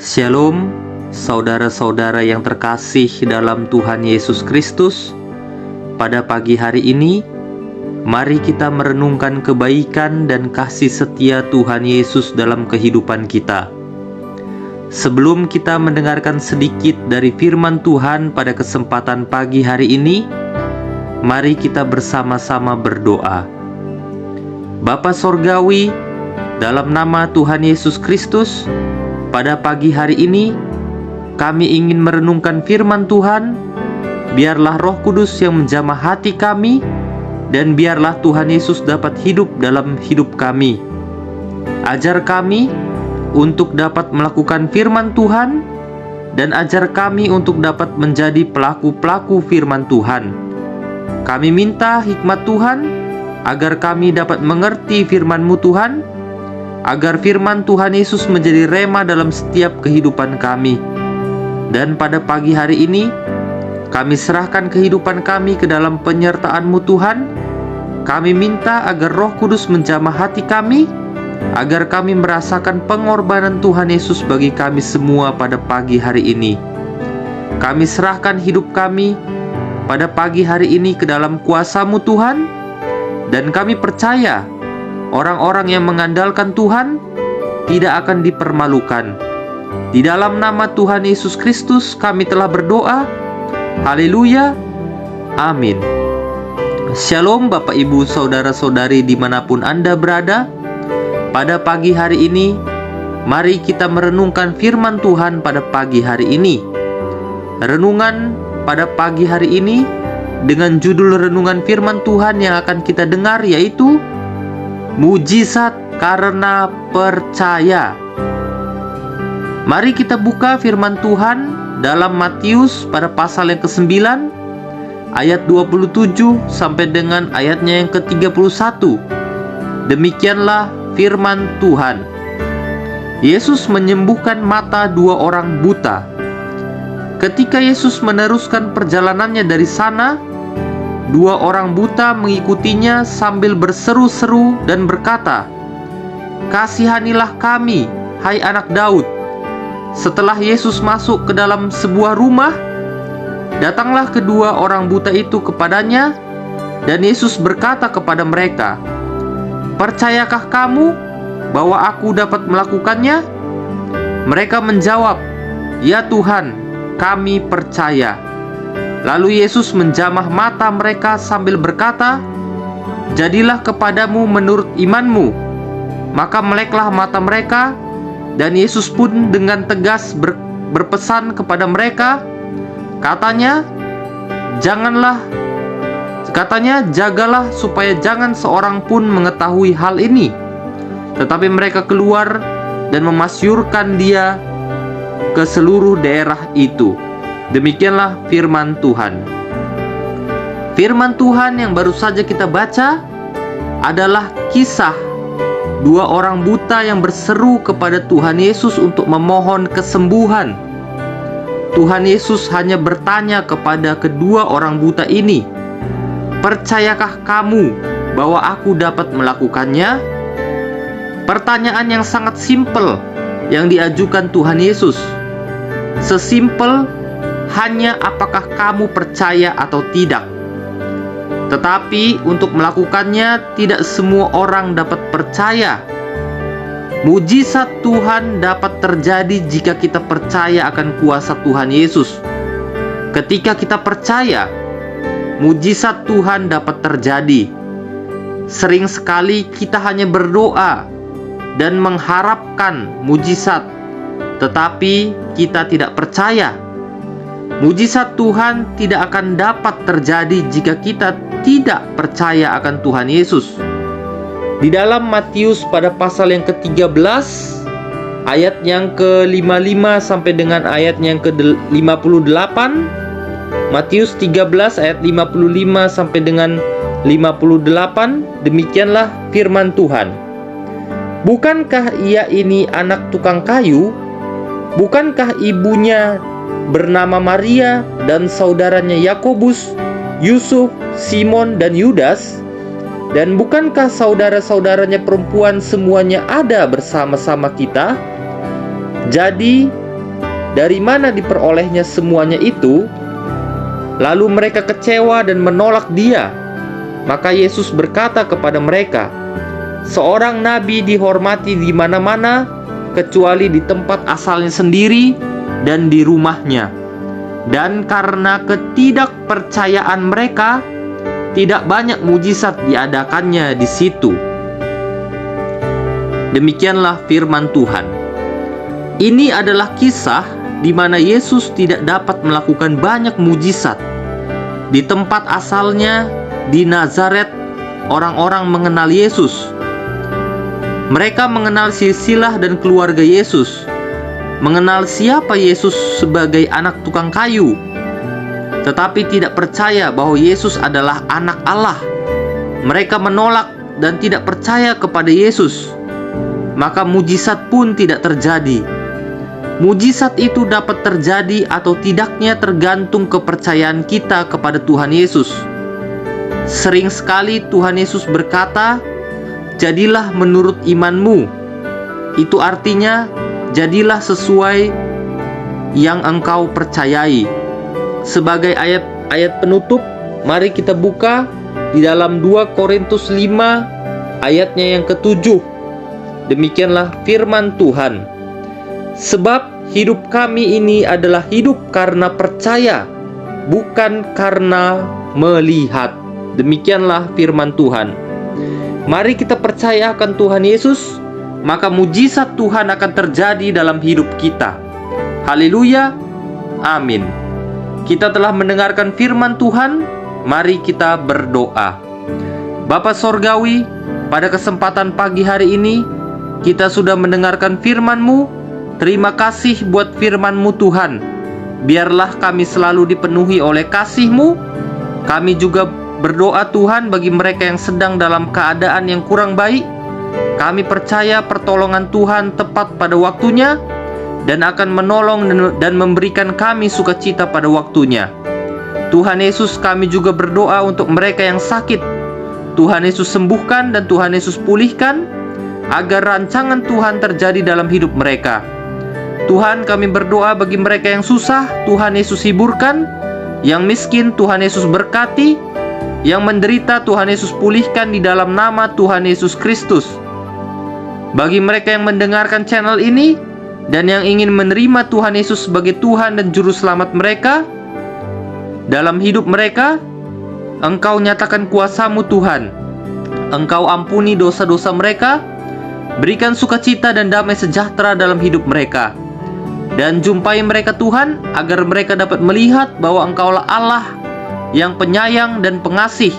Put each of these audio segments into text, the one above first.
Shalom, saudara-saudara yang terkasih dalam Tuhan Yesus Kristus. Pada pagi hari ini, mari kita merenungkan kebaikan dan kasih setia Tuhan Yesus dalam kehidupan kita. Sebelum kita mendengarkan sedikit dari firman Tuhan pada kesempatan pagi hari ini, mari kita bersama-sama berdoa. Bapa Sorgawi, dalam nama Tuhan Yesus Kristus, pada pagi hari ini, kami ingin merenungkan firman Tuhan. Biarlah Roh Kudus yang menjamah hati kami, dan biarlah Tuhan Yesus dapat hidup dalam hidup kami. Ajar kami untuk dapat melakukan firman Tuhan, dan ajar kami untuk dapat menjadi pelaku-pelaku firman Tuhan. Kami minta hikmat Tuhan, agar kami dapat mengerti firman-Mu Tuhan, agar firman Tuhan Yesus menjadi rema dalam setiap kehidupan kami. Dan pada pagi hari ini, kami serahkan kehidupan kami ke dalam penyertaan-Mu Tuhan. Kami minta agar Roh Kudus menjamah hati kami, agar kami merasakan pengorbanan Tuhan Yesus bagi kami semua pada pagi hari ini. Kami serahkan hidup kami pada pagi hari ini ke dalam kuasa-Mu Tuhan, dan kami percaya orang-orang yang mengandalkan Tuhan tidak akan dipermalukan. Di dalam nama Tuhan Yesus Kristus kami telah berdoa. Haleluya. Amin. Shalom Bapak Ibu Saudara-saudari dimanapun Anda berada. Pada pagi hari ini, mari kita merenungkan firman Tuhan pada pagi hari ini. Renungan pada pagi hari ini dengan judul renungan firman Tuhan yang akan kita dengar, yaitu Mujizat karena percaya. Mari kita buka firman Tuhan dalam Matius pada pasal yang ke-9 ayat 27 sampai dengan ayatnya yang ke-31. Demikianlah firman Tuhan. Yesus menyembuhkan mata dua orang buta. Ketika Yesus meneruskan perjalanannya dari sana, dua orang buta mengikutinya sambil berseru-seru dan berkata, "Kasihanilah kami, hai anak Daud." Setelah Yesus masuk ke dalam sebuah rumah, datanglah kedua orang buta itu kepadanya, dan Yesus berkata kepada mereka, "Percayakah kamu bahwa aku dapat melakukannya?" Mereka menjawab, "Ya Tuhan, kami percaya." Lalu Yesus menjamah mata mereka sambil berkata, "Jadilah kepadamu menurut imanmu." Maka meleklah mata mereka, dan Yesus pun dengan tegas berpesan kepada mereka. Katanya, "Jagalah supaya jangan seorang pun mengetahui hal ini." Tetapi mereka keluar dan memasyurkan dia ke seluruh daerah itu. Demikianlah firman Tuhan. Firman Tuhan yang baru saja kita baca adalah kisah dua orang buta yang berseru kepada Tuhan Yesus untuk memohon kesembuhan. Tuhan Yesus hanya bertanya kepada kedua orang buta ini, "Percayakah kamu bahwa aku dapat melakukannya?" Pertanyaan yang sangat simpel yang diajukan Tuhan Yesus. Sesimpel hanya apakah kamu percaya atau tidak. Tetapi untuk melakukannya tidak semua orang dapat percaya. Mujizat Tuhan dapat terjadi jika kita percaya akan kuasa Tuhan Yesus. Ketika kita percaya, mujizat Tuhan dapat terjadi. Sering sekali kita hanya berdoa dan mengharapkan mujizat, tetapi kita tidak percaya. Mujizat Tuhan tidak akan dapat terjadi jika kita tidak percaya akan Tuhan Yesus. Di dalam Matius pada pasal yang ke-13 ayat yang ke-55 sampai dengan ayat yang ke-58, Matius 13 ayat 55 sampai dengan 58, demikianlah firman Tuhan. "Bukankah ia ini anak tukang kayu? Bukankah ibunya bernama Maria dan saudaranya Yakobus, Yusuf, Simon, dan Yudas? Dan bukankah saudara-saudaranya perempuan semuanya ada bersama-sama kita? Jadi dari mana diperolehnya semuanya itu? Lalu mereka kecewa dan menolak Dia. Maka Yesus berkata kepada mereka, "Seorang nabi dihormati di mana-mana, kecuali di tempat asalnya sendiri dan di rumahnya." Dan karena ketidakpercayaan mereka, tidak banyak mujizat diadakannya di situ. Demikianlah firman Tuhan. Ini adalah kisah di mana Yesus tidak dapat melakukan banyak mujizat. Di tempat asalnya, di Nazaret, orang-orang mengenal Yesus. Mereka mengenal silsilah dan keluarga Yesus, mengenal siapa Yesus sebagai anak tukang kayu, tetapi tidak percaya bahwa Yesus adalah anak Allah. Mereka menolak dan tidak percaya kepada Yesus. Maka mujizat pun tidak terjadi. Mujizat itu dapat terjadi atau tidaknya tergantung kepercayaan kita kepada Tuhan Yesus. Sering sekali Tuhan Yesus berkata, "Jadilah menurut imanmu." Itu artinya, jadilah sesuai yang engkau percayai. Sebagai ayat penutup, mari kita buka di dalam 2 Korintus 5 ayatnya yang ke-7. Demikianlah firman Tuhan. "Sebab hidup kami ini adalah hidup karena percaya, bukan karena melihat." Demikianlah firman Tuhan. Mari kita percaya akan Tuhan Yesus, maka mujizat Tuhan akan terjadi dalam hidup kita. Haleluya. Amin. Kita telah mendengarkan firman Tuhan, mari kita berdoa. Bapa Sorgawi, pada kesempatan pagi hari ini, kita sudah mendengarkan firman-Mu. Terima kasih buat firman-Mu Tuhan. Biarlah kami selalu dipenuhi oleh kasih-Mu. Kami juga berdoa Tuhan bagi mereka yang sedang dalam keadaan yang kurang baik. Kami percaya pertolongan Tuhan tepat pada waktunya dan akan menolong dan memberikan kami sukacita pada waktunya. Tuhan Yesus, kami juga berdoa untuk mereka yang sakit. Tuhan Yesus sembuhkan dan Tuhan Yesus pulihkan, agar rancangan Tuhan terjadi dalam hidup mereka. Tuhan, kami berdoa bagi mereka yang susah, Tuhan Yesus hiburkan. Yang miskin, Tuhan Yesus berkati. Yang menderita, Tuhan Yesus pulihkan di dalam nama Tuhan Yesus Kristus. Bagi mereka yang mendengarkan channel ini dan yang ingin menerima Tuhan Yesus sebagai Tuhan dan Juru Selamat mereka dalam hidup mereka, Engkau nyatakan kuasa-Mu Tuhan. Engkau ampuni dosa-dosa mereka, berikan sukacita dan damai sejahtera dalam hidup mereka. Dan jumpai mereka Tuhan, agar mereka dapat melihat bahwa Engkaulah Allah yang penyayang dan pengasih,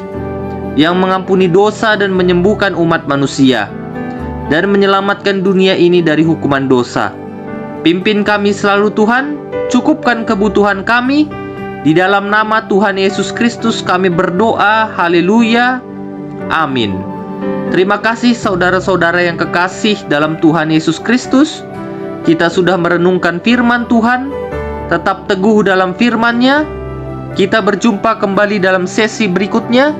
yang mengampuni dosa dan menyembuhkan umat manusia, dan menyelamatkan dunia ini dari hukuman dosa. Pimpin kami selalu Tuhan, cukupkan kebutuhan kami. Di dalam nama Tuhan Yesus Kristus kami berdoa, haleluya, amin. Terima kasih saudara-saudara yang kekasih dalam Tuhan Yesus Kristus. Kita sudah merenungkan firman Tuhan, tetap teguh dalam firman-Nya. Kita berjumpa kembali dalam sesi berikutnya.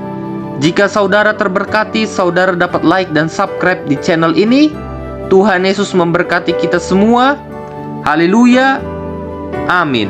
Jika saudara terberkati, saudara dapat like dan subscribe di channel ini. Tuhan Yesus memberkati kita semua. Haleluya. Amin.